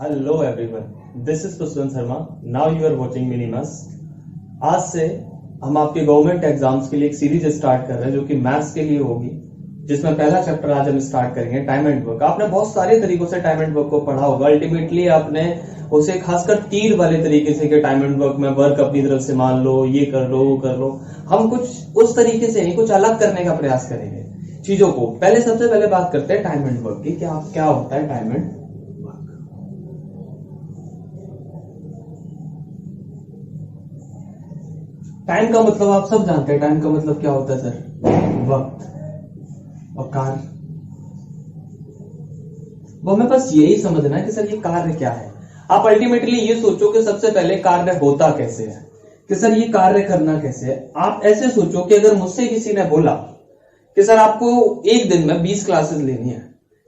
Hello everyone, this is Pushpan Sharma. Now you are watching Minimus. आज से हम आपके गवर्नमेंट एग्जाम्स के लिए एक सीरीज स्टार्ट कर रहे हैं जो कि मैथ्स के लिए होगी, जिसमें पहला चैप्टर आज हम स्टार्ट करेंगे टाइम एंड वर्क। आपने बहुत सारे तरीकों से टाइम एंड वर्क को पढ़ा होगा। अल्टीमेटली आपने उसे खासकर तीर वाले तरीके से कि टाइम एंड वर्क में वर्क अपनी तरफ से मान लो, ये कर लो, वो कर लो। हम कुछ उस तरीके से नहीं, कुछ अलग करने का प्रयास करेंगे चीजों को। सबसे पहले बात करते हैं टाइम एंड वर्क की। क्या होता है टाइम एंड। टाइम का मतलब आप सब जानते हैं। टाइम का मतलब क्या होता है सर? वक्त और कार्य। वो हमें बस यही समझना है कि सर ये कार्य क्या है। आप अल्टीमेटली ये सोचो कि सबसे पहले कार्य होता कैसे है, कि सर ये कार्य करना कैसे है। आप ऐसे सोचो कि अगर मुझसे किसी ने बोला कि सर आपको एक दिन में 20 क्लासेस लेनी है,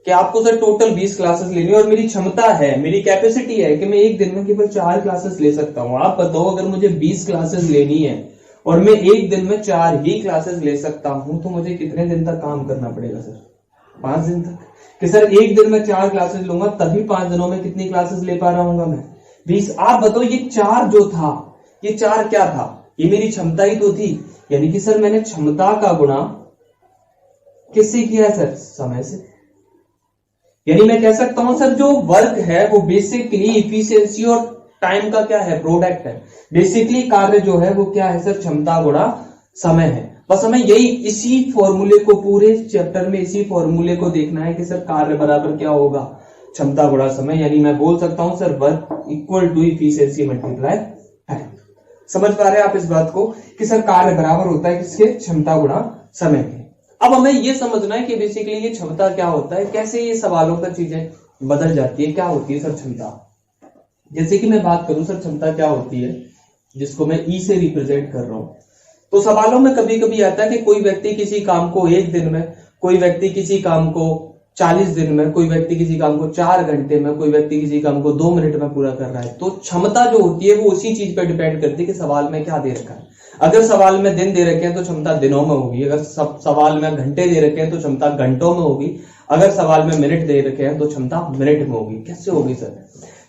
कि आपको सर टोटल 20 क्लासेस लेनी है और मेरी क्षमता है, मेरी कैपेसिटी है कि मैं एक दिन में केवल 4 क्लासेस ले सकता हूं। आप बताओ, अगर मुझे 20 क्लासेस लेनी है और मैं एक दिन में 4 ही क्लासेस ले सकता हूं, तो मुझे कितने दिन तक काम करना पड़ेगा सर? 5 दिन तक। कि सर एक दिन में 4 क्लासेस लूंगा तभी 5 दिनों में कितनी क्लासेस ले पा रहा हूँ मैं? 20। आप बताओ, ये 4 जो था, ये 4 क्या था? ये मेरी क्षमता ही तो थी। यानी कि सर मैंने क्षमता का गुणा किससे किया है सर? समय से। यानी मैं कह सकता हूं सर जो वर्क है वो बेसिकली इफिशियंसी और टाइम का क्या है? प्रोडक्ट है। बेसिकली कार्य जो है वो क्या है सर? क्षमता गुणा समय है। बस हमें यही इसी फॉर्मूले को, पूरे चैप्टर में इसी फॉर्मूले को देखना है कि सर कार्य बराबर क्या होगा? क्षमता गुणा समय। यानी मैं बोल सकता हूं sir work equal to efficiency multiply time. समझ पा रहे हैं आप इस बात को कि सर कार्य बराबर होता है किसके? क्षमता गुणा समय के। अब हमें यह समझना है कि बेसिकली ये क्षमता क्या होता है, कैसे ये सवालों पर चीजें बदल जाती है। क्या होती है सर क्षमता? जैसे कि मैं बात करूं सर क्षमता क्या होती है, जिसको मैं ई से रिप्रेजेंट कर रहा हूं, तो सवालों में कभी कभी आता है कि कोई व्यक्ति किसी काम को 1 दिन में, कोई व्यक्ति किसी काम को 40 दिन में, कोई व्यक्ति किसी काम को 4 घंटे में, कोई व्यक्ति किसी काम को 2 मिनट में पूरा कर रहा है। तो क्षमता जो होती है वो उसी चीज पर डिपेंड करती है कि सवाल में क्या दे रखा है। अगर सवाल में दिन दे रखे हैं तो क्षमता दिनों में होगी। अगर सवाल में घंटे दे रखे हैं तो क्षमता घंटों में होगी। अगर सवाल में मिनट दे रखे हैं तो क्षमता मिनट में होगी। कैसे होगी सर?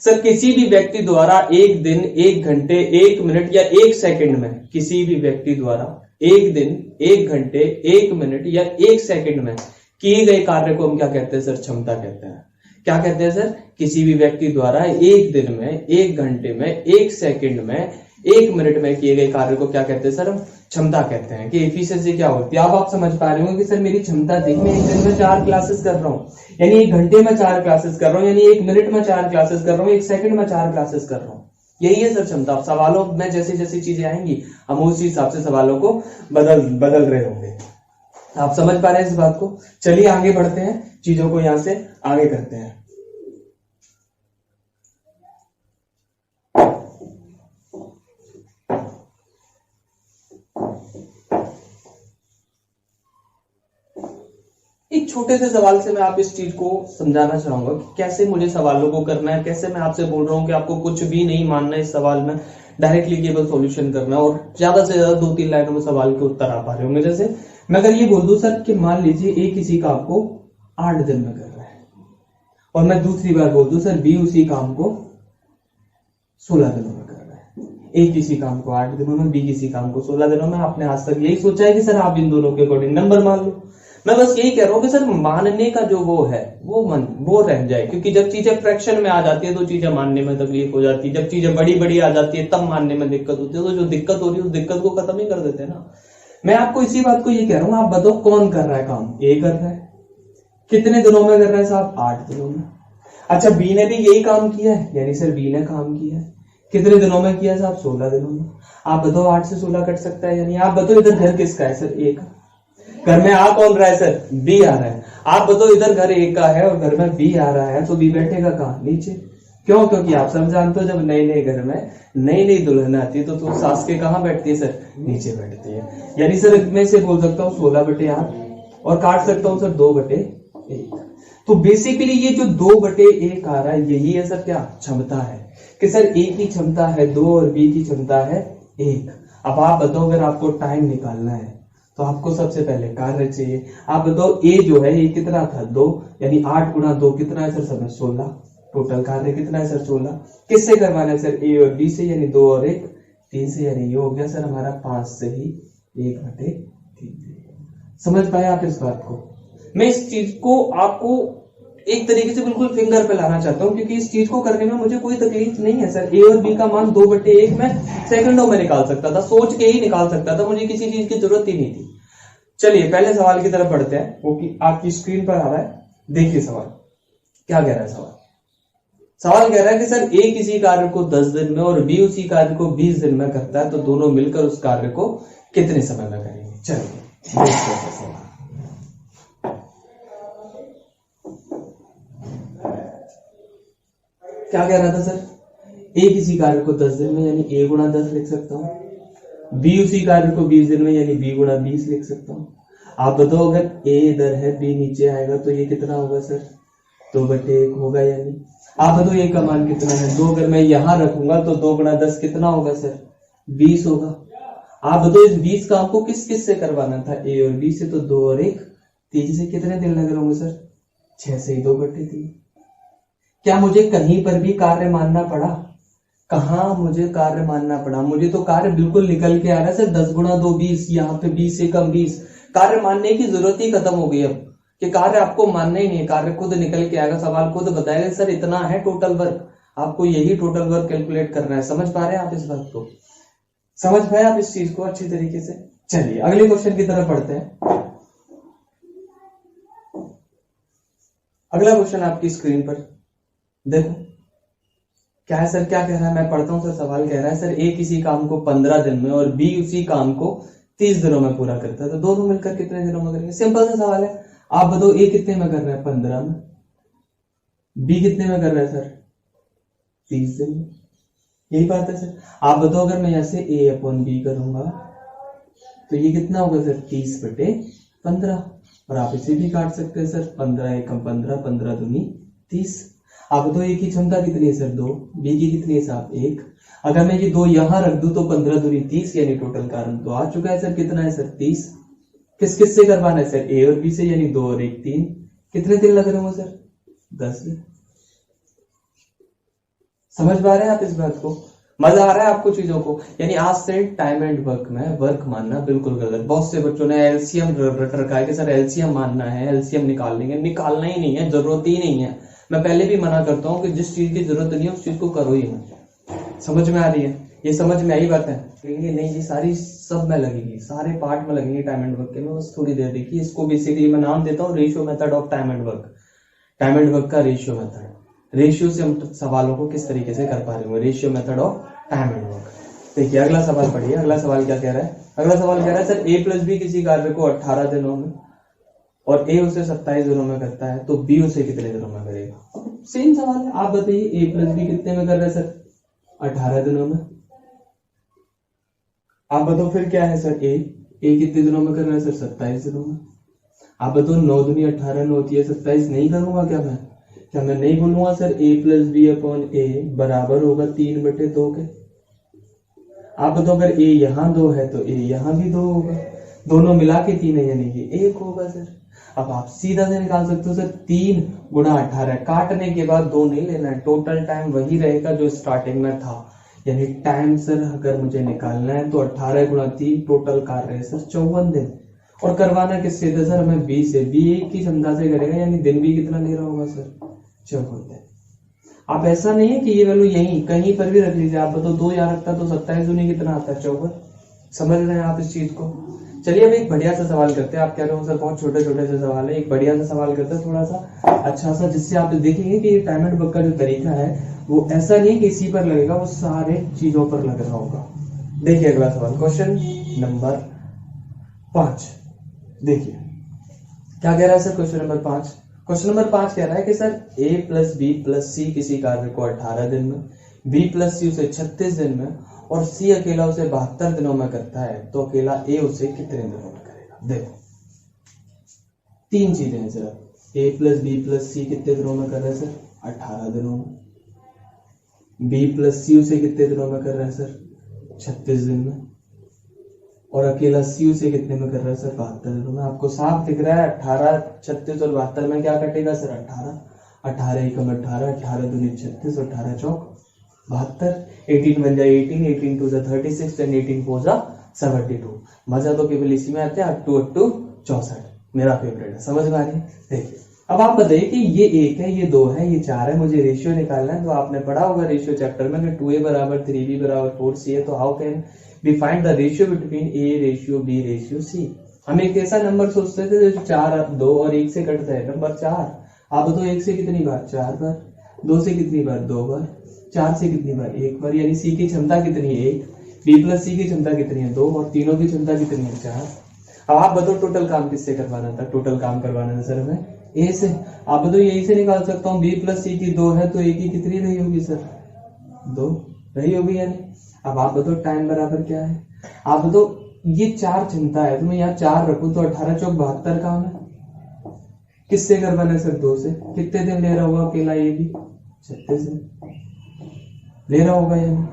सर किसी भी व्यक्ति द्वारा एक दिन, 1 घंटे, 1 मिनट या 1 सेकंड में, किसी भी व्यक्ति द्वारा एक दिन, 1 घंटे, 1 मिनट या 1 सेकंड में किए गए कार्य को हम क्या कहते हैं सर? क्षमता कहते हैं। क्या कहते हैं सर? किसी भी व्यक्ति द्वारा एक दिन में, 1 घंटे में, 1 सेकंड में, 1 मिनट में किए गए कार्य को क्या कहते हैं सर? हम क्षमता कहते हैं। कि एफिशिएंसी क्या होती है? अब आप समझ पा रहे हो कि सर मेरी क्षमता देख, मैं एक दिन में 4 क्लासेस कर रहा हूं, यानी 1 घंटे में 4 क्लासेस कर रहा हूं, यानी 1 मिनट में 4 क्लासेस कर रहा हूं, 1 सेकंड में 4 क्लासेस कर रहा हूं। यही है सर क्षमता। अब सवालों में जैसी जैसी चीजें आएंगी हम उसी हिसाब से सवालों को बदल रहे होंगे। आप समझ पा रहे हैं इस बात को? चलिए आगे बढ़ते हैं, चीजों को यहां से आगे करते हैं। एक छोटे से सवाल से मैं आप इस चीज को समझाना चाहूंगा कि कैसे मुझे सवालों को करना है। कैसे मैं आपसे बोल रहा हूं कि आपको कुछ भी नहीं मानना है इस सवाल में, डायरेक्टली केवल सॉल्यूशन करना है और ज्यादा से ज्यादा 2-3 लाइनों में सवाल के उत्तर आ पा रहे होंगे। जैसे मैं अगर ये बोल दूं सर कि मान लीजिए ए किसी काम को 8 दिन में कर रहा है, और मैं दूसरी बार बोल दूं सर बी उसी काम को 16 दिनों में कर रहा है। ए किसी काम को 8 दिनों में, बी किसी काम को 16 दिनों में। आपने आज तक यही सोचा है कि सर आप इन दोनों के अकॉर्डिंग नंबर मान लो। मैं बस यही कह रहा हूं कि सर मानने का जो वो है वो रह जाए, क्योंकि जब चीजें फ्रैक्शन में आ जाती है तो चीजें मानने में तकलीफ हो जाती है। जब चीजें बड़ी बड़ी आ जाती है तब मानने में दिक्कत होती है। तो जो दिक्कत हो रही है उस दिक्कत को खत्म ही कर देते हैं ना। मैं आपको इसी बात को ये कह रहा हूं, आप बताओ कौन कर रहा है काम? ए कर रहा है। कितने दिनों में कर रहा है साहब? 8 दिनों में। अच्छा, बी ने भी यही काम किया है, यानी सर बी ने काम किया है। कितने दिनों में किया साहब? 16 दिनों में। आप बताओ 8 से 16 कट सकता है? यानी आप बताओ इधर घर किसका है सर? ए का। घर में आ कौन रहा है सर? बी आ रहा है। आप बताओ इधर घर ए का है और घर में बी आ रहा है, तो बी बैठेगा कहां? नीचे। क्यों? क्योंकि आप सब जानते हो जब नए नए घर में नई नई दुल्हन आती है तो सास के कहां बैठती है सर? नीचे बैठती है। यानी सर मैं से बोल सकता हूँ 16/8 और काट सकता हूं सर 2/1। तो बेसिकली ये जो 2/1 आ रहा है यही है सर क्या? क्षमता है। कि सर ए की क्षमता है 2 और बी की क्षमता है 1। अब आप बताओ अगर आपको टाइम निकालना है तो आपको सबसे पहले कार्य चाहिए। आप बताओ ए जो है ये कितना था? 2, यानी 8 गुणा 2 कितना है सर? समय 16। टोटल कार्य कितना है सर 16। किससे करवाना है सर ए और बी से यानी 2 और 1 3 से, यानी ये हो गया सर हमारा 5 से ही 1/3। समझ पाए आप इस बात को? मैं इस चीज को आपको एक तरीके से बिल्कुल फिंगर पे लाना चाहता हूं, क्योंकि इस चीज को करने में मुझे कोई तकलीफ नहीं है सर। ए और बी का मान 2/1 मैं सेकंडों में निकाल सकता था, सोच के ही निकाल सकता था, मुझे किसी चीज की जरूरत ही नहीं थी। चलिए पहले सवाल की तरफ बढ़ते हैं, वो कि आपकी स्क्रीन पर आ रहा है। देखिए सवाल क्या कह रहा है। सवाल कह रहा है कि सर ए किसी कार्य को 10 दिन में और बी उसी कार्य को 20 दिन में करता है, तो दोनों मिलकर उस कार्य को कितने समय में करेंगे। चलिए देखते हैं सवाल। क्या कह रहा था सर, ए किसी कार्य को 10 दिन में यानी a गुणा 10 लिख सकता हूं, बी उसी कार्य को 20 दिन में यानी b गुणा 20 लिख सकता हूं। आप बताओ अगर a इधर है b नीचे आएगा तो ये कितना होगा सर 2/1 होगा। यानी आप बताओ a का मान कितना है 2, अगर मैं यहां रखूंगा तो 2 गुणा 10 कितना होगा सर 20 होगा। आप बताओ इस 20 का आपको किस किस से करवाना था, a और b से, तो 2 और 1 3 से कितने दिन लगे होंगे सर 6 से ही 2/3। क्या मुझे कहीं पर भी कार्य मानना पड़ा? कहां मुझे कार्य मानना पड़ा? मुझे तो कार्य बिल्कुल निकल के आ रहा है सर 10 गुणा 2 20, यहाँ पे 20 से कम 20। कार्य मानने की जरूरत ही खत्म हो गई अब, कि कार्य आपको मानना ही नहीं, कार्य खुद निकल के आएगा, सवाल खुद बताएगा सर इतना है टोटल वर्क, आपको यही टोटल वर्क कैलकुलेट करना है। समझ पा रहे हैं आप इस बात को? समझ पाए आप इस चीज को अच्छी तरीके से? चलिए अगले क्वेश्चन की तरफ पढ़ते हैं। अगला क्वेश्चन आपकी स्क्रीन पर देखो क्या है सर, क्या कह रहा है, मैं पढ़ता हूं सर। सवाल कह रहा है सर ए किसी काम को 15 दिन में और बी उसी काम को 30 दिनों में पूरा करता है, तो दोनों मिलकर कितने दिनों में करेंगे। सिंपल सा सवाल है। आप बताओ ए कितने में कर रहा है 15 में, बी कितने में कर रहा है सर 30 दिन में, यही बात है सर। आप बताओ अगर मैं यहां से a/b करूंगा तो ये कितना होगा सर 30/15, और आप इसे भी काट सकते हैं सर 15 एकम 15 15 दूनी 30। आप बताओ ए की क्षमता कितनी है सर 2, बी की कितनी है साहब 1। अगर मैं ये 2 यहां रख दूं तो 15 दूनी 30, यानी टोटल कारण तो आ चुका है सर कितना है सर 30। किस किस से करवाना है सर ए और बी से, यानी 2 और 1 3। कितने दिन लग रहे होंगे सर 10 दिन। समझ पा रहे हैं आप इस बात को? मजा आ रहा है आपको चीजों को? यानी आज से टाइम एंड वर्क में वर्क मानना बिल्कुल गलत। बहुत से बच्चों ने एलसीएम रट रखा है कि सर एलसीएम मानना है, एलसीएम निकाल लेंगे। निकालना ही नहीं है, जरूरत ही नहीं है। मैं पहले भी मना करता हूं कि जिस चीज की जरूरत नहीं है उस चीज को करो ही मत। समझ में आ रही है? ये समझ में आई बात है? नहीं, ये सारी सब में लगेगी, सारे पार्ट में लगेंगे टाइम एंड वर्क के में। बस थोड़ी देर देखिए। इसको बेसिकली मैं नाम देता हूँ ratio method of time and work. Time and work का रेशियो मेथड। रेशियो से हम सवालों को किस तरीके से कर पा रहे हैं, ratio method of time and work. देखिए अगला सवाल पढ़िए। अगला सवाल क्या कह रहा है? अगला सवाल कह रहा है सर a प्लस बी किसी कार्य को 18 दिनों में और a उसे 27 दिनों में करता है, तो b उसे कितने दिनों में करेगा। सेम सवाल है। आप बताइए a प्लस बी कितने में कर रहा है सर 18 दिनों में। आप बताओ फिर क्या है सर a कितने दिनों में कर रहा है सर 27 दिनों में। आप बताओ 9 दूनी 18 9 होती है 27। नहीं करूंगा क्या मैं नहीं बोलूंगा sir a plus b upon a बराबर होगा 3/2 के। आप बताओ अगर a यहाँ 2 है तो a यहाँ भी 2 होगा, दोनों मिला के 3 है यानी कि 1 होगा सर। अब आप सीधा से निकाल सकते हो सर 3 गुणा 18, काटने के बाद 2 नहीं लेना है, टोटल टाइम वही रहेगा जो स्टार्टिंग में था। यानी टाइम सर अगर मुझे निकालना है तो 18 गुणा 3 टोटल कार्य है सर 54 दिन। और करवाना किससे था सर हमें b से। b 1 की क्षमता से करेगा, यानी दिन भी कितना ले रहा होगा सर 54 दिन। आप ऐसा नहीं है कि ये वैल्यू यहीं कहीं पर भी रख लीजिए। आप बताओ 2 यहाँ रखता तो 27 दूनी कितना आता है 54। समझ रहे हैं आप इस चीज को? चलिए अब एक बढ़िया सा सवाल करते हैं। आप कह रहे हो सर बहुत छोटे छोटे से सवाल है, एक बढ़िया सा सवाल करते हैं थोड़ा सा अच्छा सा, जिससे आप देखेंगे कि टाइम एंड वर्क का जो तरीका है वो ऐसा नहीं कि इसी पर लगेगा, वो सारे चीजों पर लग रहा होगा। देखिए अगला सवाल, क्वेश्चन नंबर 5। देखिए क्या कह रहा है sir question number 5। Question number 5 कह रहा है कि sir a plus B plus C किसी कार्य को 18 दिन में, b प्लस सी उसे 36 दिन में और c अकेला उसे 72 दिनों में करता है, तो अकेला a उसे कितने दिनों में करेगा। देखो 3 चीजें हैं sir. a plus B plus C कितने दिनों में कर रहा है सर 18 दिनों में, b प्लस सी उसे कितने दिनों में कर रहा है सर 36 दिन में, और अकेला सी उसे कितने में कर रहा है सर 72 दिनों में। आपको साफ दिख रहा है 18 36 और 72 में क्या कटेगा सर 18। 18 एकम 18, 18 दूनी 36, 18 चौक 72, 18 बन जाए 18, 18 टू 36 एंड 18 4 72। मजा तो केवल इसी में आता है, 8 2 64, मेरा फेवरेट है। समझ में आ रही है? देखिए अब आप बताइए कि ये 1 है, ये 2 है, ये 4 है, मुझे रेशियो निकालना है। तो आपने पढ़ा होगा रेशियो चैप्टर में कि 2a बराबर 3b बराबर 4c है। तो how can we find the ratio between a ratio b ratio c। हम एक ऐसा नंबर सोचते थे जो 4 2 और 1 से कटता है, नंबर 4। आप बताओ 1 से कितनी बार? 4 बार। 2 से कितनी बार? 2 बार। 4 से कितनी बार? 1 बार। यानी c की क्षमता कितनी है? 1। b प्लस c की क्षमता कितनी है? 2। और तीनों की क्षमता कितनी है? 4। अब आप बताओ टोटल काम किससे करवाना था? टोटल काम करवाना था सर हमें ए से। आप बताओ यही से निकाल सकता हूँ, b प्लस सी की 2 है तो a की कितनी रही होगी सर? 2 रही होगी। यानी अब आप बताओ टाइम बराबर क्या है? आप बताओ ये 4 क्षमता है तो मैं यहाँ 4 रखूं तो 18 चौक 72 काम है। किससे करवाना है सर? 2 से। कितने दिन ले रहा होगा अकेला ये भी? 36 दिन ले रहा होगा। यानी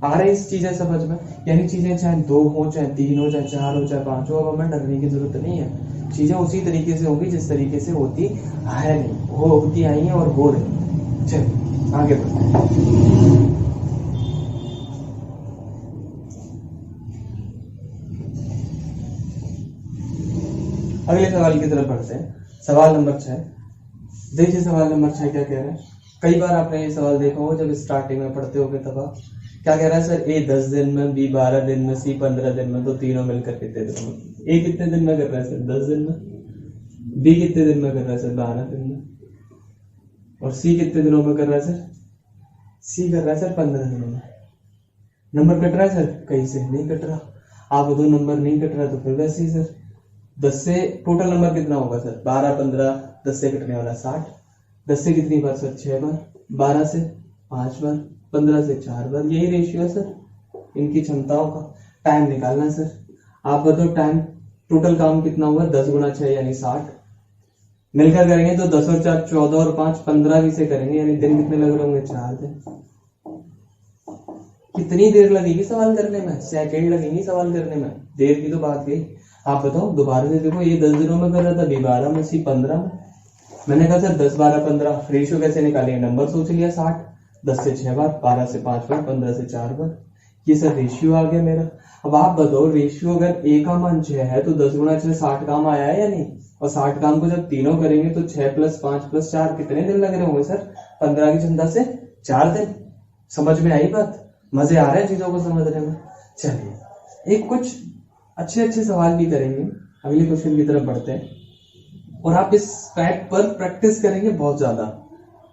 आ रही इस चीजें समझ में? यानी चीजें चाहे 2 हो, चाहे 3 हो, चाहे 4 हो, चाहे 5 हो, अब हमें डरने की जरूरत नहीं है। चीजें उसी तरीके से होंगी जिस तरीके से होती है नहीं, वो होती आई है और हो रही। चलिए आगे बढ़ते हैं। अगले सवाल की तरफ बढ़ते हैं। सवाल नंबर 6। देखिए सवाल नंबर 6 क्या कह रहे हैं। कई बार आपने ये सवाल देखा हो जब स्टार्टिंग में पढ़ते होगे तब। आप क्या कह रहा है सर? ए 10 दिन में, बी 12 दिन में, सी 15 दिन में, तो तीनों मिलकर कितने दिन में? ए कितने दिन में कर रहा है सर? 10 दिन में। बी कितने दिन में कर रहा है सर? 12 दिन में। और सी कितने दिनों में कर रहा है सर? सी कर रहा है सर 15 दिनों में। नंबर कट रहा है सर? कहीं से नहीं कट रहा। आप दो नंबर नहीं कट रहा तो फिर वैसे ही सर 10 से टोटल नंबर कितना होगा सर? 12 15, 10 से कटने वाला 60। 10 से कितनी बार सर? 6 बार। 12 से 5 बार। 15 से 4 बार। यही रेशियो है सर इनकी क्षमताओं का। टाइम निकालना है सर। आप बताओ टाइम टोटल काम कितना होगा? 10 गुणा 6 यानी 60। मिलकर करेंगे तो 10 और 4 14 और 5 15 भी से करेंगे, यानी दिन कितने लग रहे होंगे? 4 दिन। कितनी देर लगेगी सवाल करने में? सेकंड लगेंगी सवाल करने में। देर की तो बात गई। आप बताओ दोबारा से देखो, ये 10 दिनों में कर रहा था, बी 12 में, सी 15 में। मैंने कहा सर 10 12 15 रेशियो कैसे निकालेंगे? नंबर सोच लिया 60। 10 से 6 बार, 12 से 5 बार, 15 से 4 बार। ये सर रेशियो आ गया मेरा। अब आप बताओ रेशियो अगर ए का मान 6 है तो 10 गुणा 6 60 काम आया है या नहीं? और 60 काम को जब तीनों करेंगे तो 6 + 5 + 4 कितने दिन लग रहे होंगे सर? 15 की क्षमता से 4 दिन। समझ में आई बात? मजे आ रहे हैं चीजों को समझने में? चलिए एक कुछ अच्छे सवाल भी करेंगे। अगले क्वेश्चन की तरफ बढ़ते हैं और आप इस फैक्ट पर प्रैक्टिस करेंगे बहुत ज्यादा।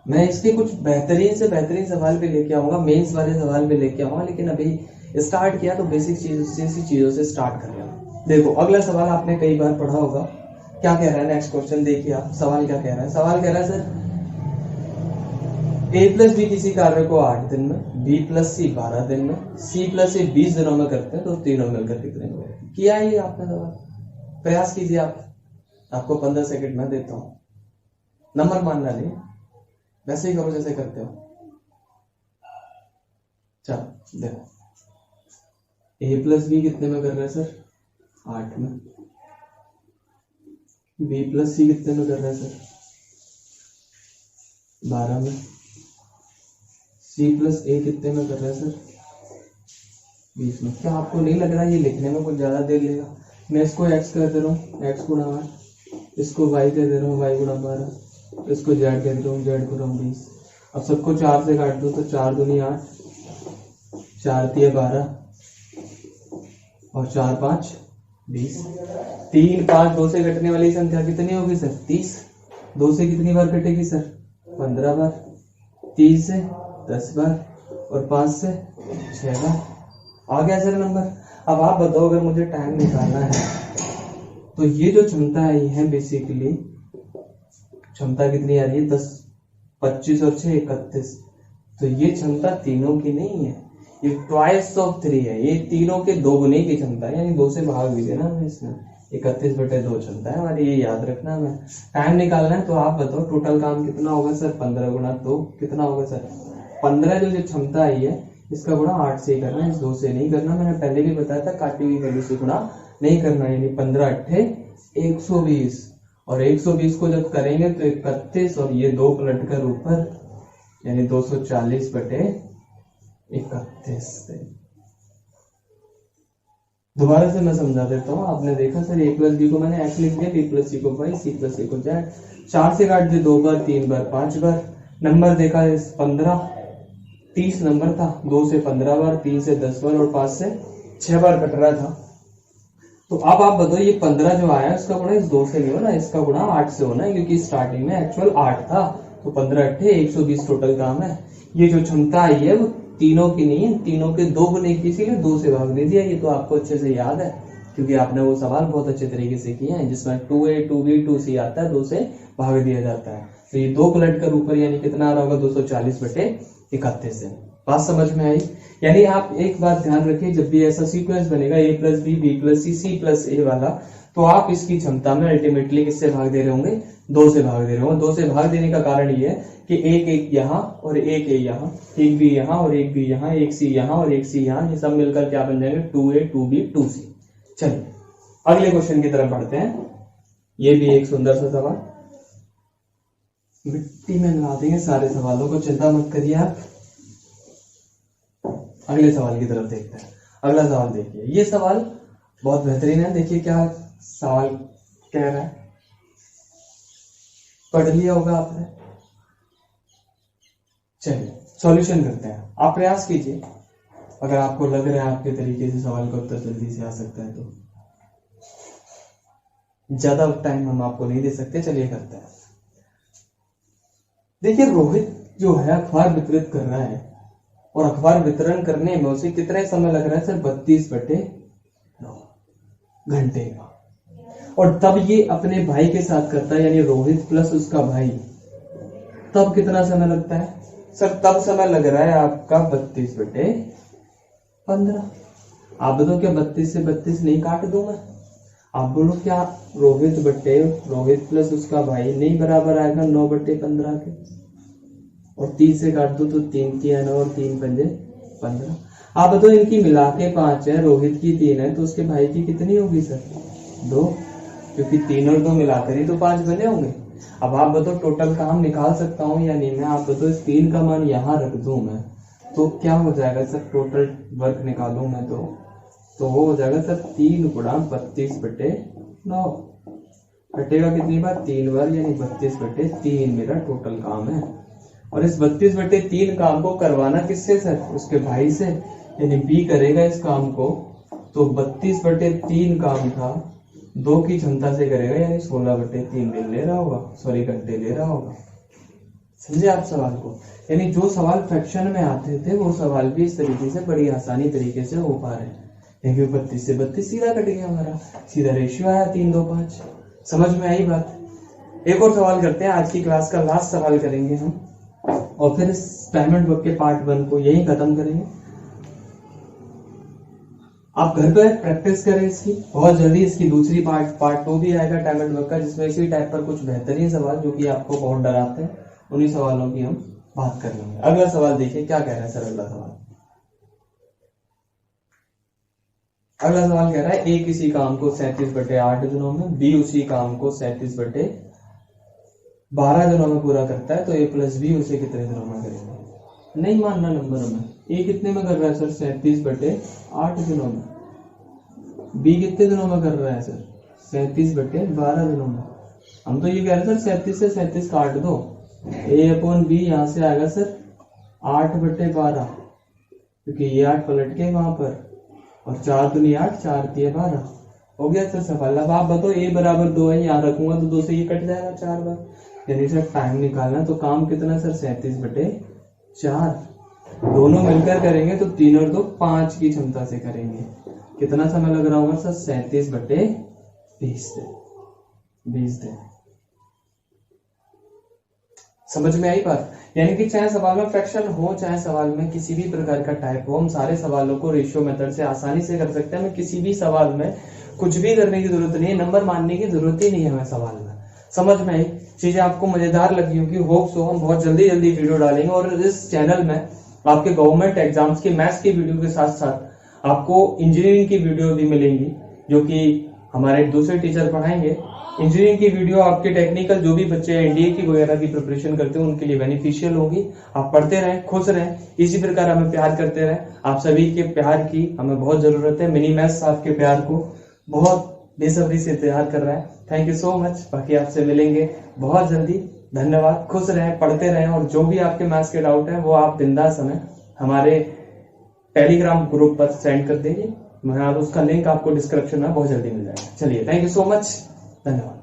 मैं इसके कुछ बेहतरीन से बेहतरीन सवाल भी लेके आऊंगा, मेंस वाले सवाल भी लेके आऊंगा, लेकिन अभी स्टार्ट किया तो बेसिक चीजों से स्टार्ट कर रहा हूं। देखो अगला सवाल आपने कई बार पढ़ा होगा। क्या कह रहा है? नेक्स्ट क्वेश्चन देखिए आप। सवाल क्या कह रहा है? सवाल कह रहा है सर a + b किसी कार्य को 8 दिन में, b + c 12 दिन में, c + a 20 दिनों में करते हैं तो तीनों मिलकर कितने में? किया ही आपने सवाल। प्रयास कीजिए आप। आपको 15 सेकंड में देता हूं। नंबर मानना नहीं, वैसे ही करो जैसे करते हो। चलो देखो a + b कितने में कर रहे हैं सर? 8 में। b + c कितने में कर रहे हैं सर? 12 में। c + a कितने में कर रहे हैं सर? 20 में। क्या आपको नहीं लग रहा ये लिखने में कुछ ज्यादा देर लेगा? मैं इसको x कर दे रहा हूँ, x गुणा 8, इसको y दे दे रहा हूँ, y गुणा 12, इसको z कह दे रहा हूँ, z गुणा 20। अब सबको 4 से काट दो तो 4 दूनी 8, 4 तिया 12 और 4 5 20। 3 5 2 से कटने वाली संख्या कितनी होगी सर? 30। 2 से कितनी बार कटेगी सर? 15 बार। 3 से 10 बार और 5 से 6 बार। आ गया सर नंबर। अब आप बताओ अगर मुझे टाइम निकालना है तो ये जो क्षमता आई है बेसिकली क्षमता कितनी आ रही है? 10 25 और 6 31। तो ये क्षमता तीनों की नहीं है, ये ट्वाइस ऑफ 3 है। ये तीनों के 2 गुने की क्षमता है, यानी 2 से भाग भी देना हमें इसमें। 31/2 क्षमता है हमारी, ये याद रखना हमें। टाइम निकालना है तो आप बताओ टोटल काम कितना होगा सर? 15 गुणा 2 कितना होगा सर? 15 जो क्षमता आई है इसका गुणा 8 से ही करना है, इस 2 से नहीं करना। मैंने पहले भी बताया था काटी हुई वैल्यू से गुणा नहीं करना, यानी 15 × 8 = 120 और 120 को जब करेंगे तो 31 और ये 2 पलट कर ऊपर यानी 240 बटे 31। दोबारा से मैं समझा देता हूँ। आपने देखा सर a प्लस बी को मैंने x लिख दिया, b प्लस सी को y, c प्लस a को z। 4 से काट दिए 2 बार, 3 बार, 5 बार। नंबर देखा 15, 30 नंबर था। 2 से 15 बार, 3 से 10 बार और 5 से 6 बार कट रहा था। तो अब आप बताओ ये 15 जो आया इसका गुणा इस 2 से नहीं होना, इसका गुणा 8 से होना है, क्योंकि स्टार्टिंग में एक्चुअल 8 था। तो 15 अट्ठे 120 टोटल काम है। ये जो क्षमता आई है वो तीनों की नहीं है, तीनों के 2 गुने की, इसीलिए 2 से भाग दे दिया। ये तो आपको अच्छे से याद है, क्योंकि आपने वो सवाल बहुत अच्छे तरीके से किए हैं जिसमें 2a 2b 2c आता है, 2 से भाग दिया जाता है। तो ये 2 पलट कर ऊपर यानी कितना आ रहा होगा 240 बटे 31 है। बात समझ में आई? यानी आप एक बात ध्यान रखिए, जब भी ऐसा सीक्वेंस बनेगा a plus B, B plus C, C plus A वाला, तो आप इसकी क्षमता में अल्टीमेटली किससे भाग दे रहे होंगे? 2 से भाग दे रहे होंगे। 2 से भाग देने का कारण ये है कि एक यहाँ और एक a यहाँ, एक b यहाँ और एक b यहाँ, एक c यहाँ और एक c यहाँ, ये सब मिलकर क्या बन जाएंगे? 2a 2b 2c। चलिए अगले क्वेश्चन की तरफ बढ़ते हैं। ये भी एक सुंदर सा सवाल, मिट्टी में मिला देंगे सारे सवालों को, चिंता मत करिए आप। अगले सवाल की तरफ देखते हैं। अगला सवाल देखिए, ये सवाल बहुत बेहतरीन है। देखिए क्या सवाल कह रहा है, पढ़ लिया होगा आपने। चलिए सॉल्यूशन करते हैं। आप प्रयास कीजिए, अगर आपको लग रहा है आपके तरीके से सवाल का उत्तर जल्दी से आ सकता है तो। ज्यादा टाइम हम आपको नहीं दे सकते, चलिए करते हैं। देखिए रोहित जो है अखबार वितरित कर रहा है और अखबार वितरण करने में उसे कितने समय लग रहा है? सर 32 बटे 9 घंटे का। और तब ये अपने भाई के साथ करता है, यानी रोहित प्लस उसका भाई, तब कितना समय लगता है? सर तब समय लग रहा है आपका 32 बटे 15। आप बताओ क्या 32 से 32 नहीं काट दूं मैं? आप बोलो क्या रोहित बटे रोहित प्लस उसका भाई नहीं बराबर आएगा 9 बटे 15 के? और 3 से काट दो तो 3 की 9 और 3 पंजे 15। आप बताओ इनकी मिला के 5 है, रोहित की 3 है, तो उसके भाई की कितनी होगी सर? 2, क्योंकि 3 और 2 मिलाकर ही तो 5 बने होंगे। अब आप बताओ टोटल काम निकाल सकता हूँ या नहीं मैं? आप बताओ इस 3 का मान यहाँ रख दूं मैं तो क्या हो जाएगा सर? टोटल वर्क निकालूं मैं तो वो हो जाएगा सर 3 गुणा 32 बटे 9। कटेगा कितनी बार? 3 बार, यानी 32 बटे 3 मेरा टोटल काम है। और इस 32 बटे 3 काम को करवाना किससे सर? उसके भाई से, यानी बी करेगा इस काम को। तो 32 बटे 3 काम था, 2 की क्षमता से करेगा, यानी 16 बटे 3 दिन ले रहा होगा, सॉरी घंटे ले रहा होगा। समझे आप सवाल को? यानी जो सवाल फ्रैक्शन में आते थे वो सवाल भी इस तरीके से बड़ी आसानी तरीके से हो पा रहे हैं, क्योंकि 32 से 32 सीधा कट गया, हमारा सीधा रेशियो आया 3 2 5। समझ में आई बात? एक और सवाल करते हैं, आज की क्लास का लास्ट सवाल करेंगे हम, और फिर इस डायमंड वर्क के पार्ट 1 को यही खत्म करेंगे। आप घर पर प्रैक्टिस करें इसकी, बहुत जल्दी इसकी दूसरी पार्ट 2 भी आएगा डायमंड वर्क का, जिसमें इसी टाइप पर कुछ बेहतरीन सवाल जो कि आपको बहुत डराते हैं, उन्हीं सवालों की हम बात कर लेंगे। अगला सवाल देखिए क्या कह रहा है सर। अगला सवाल कह रहा है ए किसी काम को 37 बटे 8 दिनों में, बी उसी काम को 37 बटे 12 दिनों में पूरा करता है, तो ए प्लस बी उसे कितने दिनों में करेंगे? नहीं मानना नंबर में। ए कितने में कर रहा है सर? 37 बटे 8 दिनों में। बी कितने दिनों में कर रहा है सर? 37 बटे 12 दिनों में। हम तो ये कह रहे हैं सर 37 से 37 काट दो, ए अपॉन बी यहाँ से आएगा सर 8 बटे 12, क्योंकि ये 8 पलट के वहां पर, और 4 दूनी 8, 4 तिये 12 हो गया सर सवाल। अब आप बताओ ए बराबर 2 है, यहाँ रखूंगा तो 2 से ये कट जाएगा 4 बार, यानी सर टाइम निकालना, तो काम कितना सर? 37 बटे 4। दोनों मिलकर करेंगे तो 3 और 2 5 की क्षमता से करेंगे। कितना समय लग रहा होगा सर? 37 बटे 20 दिन। समझ में आई बात? यानी कि चाहे सवाल में फ्रैक्शन हो, चाहे सवाल में किसी भी प्रकार का टाइप हो, हम सारे सवालों को रेशियो मेथड से आसानी से कर सकते हैं। हमें किसी भी सवाल में कुछ भी करने की जरूरत नहीं है, नंबर मानने की जरूरत ही नहीं है हमें सवाल में। समझ में आई? चीजें आपको मजेदार लगी होगी, होप सो। हम बहुत जल्दी वीडियो डालेंगे, और इस चैनल में आपके गवर्नमेंट एग्जाम्स की मैथ्स की वीडियो के साथ साथ आपको इंजीनियरिंग की वीडियो भी मिलेंगी, जो कि हमारे दूसरे टीचर पढ़ाएंगे। इंजीनियरिंग की वीडियो आपके टेक्निकल जो भी बच्चे एनडीए की वगैरह की प्रिपरेशन करते हैं उनके लिए बेनिफिशियल होगी। आप पढ़ते रहें, खुश रहें, इसी प्रकार हमें प्यार करते रहें। आप सभी के प्यार की हमें बहुत जरूरत है। मिनी मैथ्स आपके प्यार को बहुत बेसब्री से इंतजार कर रहा है। Thank you so much. बाकी आपसे मिलेंगे बहुत जल्दी। धन्यवाद। खुश रहें, पढ़ते रहें, और जो भी आपके मैथ्स के डाउट है वो आप बिंदास हमें हमारे टेलीग्राम ग्रुप पर सेंड कर देंगे। उसका लिंक आपको डिस्क्रिप्शन में बहुत जल्दी मिल जाएगा। चलिए, थैंक यू सो मच। धन्यवाद।